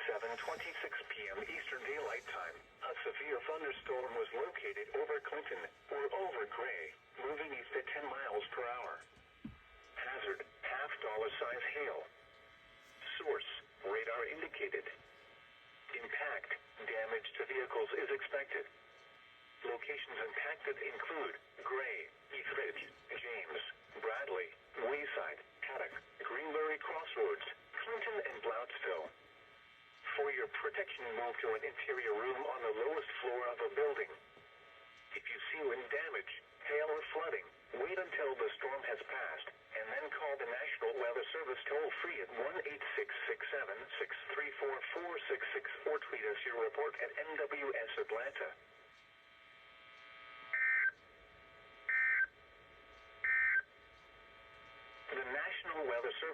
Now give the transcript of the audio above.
7:26 p.m. Eastern Daylight Time, a severe thunderstorm was located over Clinton, or over Gray, moving east at 10 miles per hour. Hazard, $half-size hail. Source, radar indicated. Impact, damage to vehicles is expected. Locations impacted include Gray, Eastridge, James, Bradley, Wayside, Haddock, Greenberry Crossroads, Clinton, and Bloutsville. For your protection, move to an interior room on the lowest floor of a building. If you see wind damage, hail, or flooding, wait until the storm has passed, and then call the National Weather Service toll-free at 1-866-7-634-4666 or tweet us your report at NWS Atlanta. The National Weather Service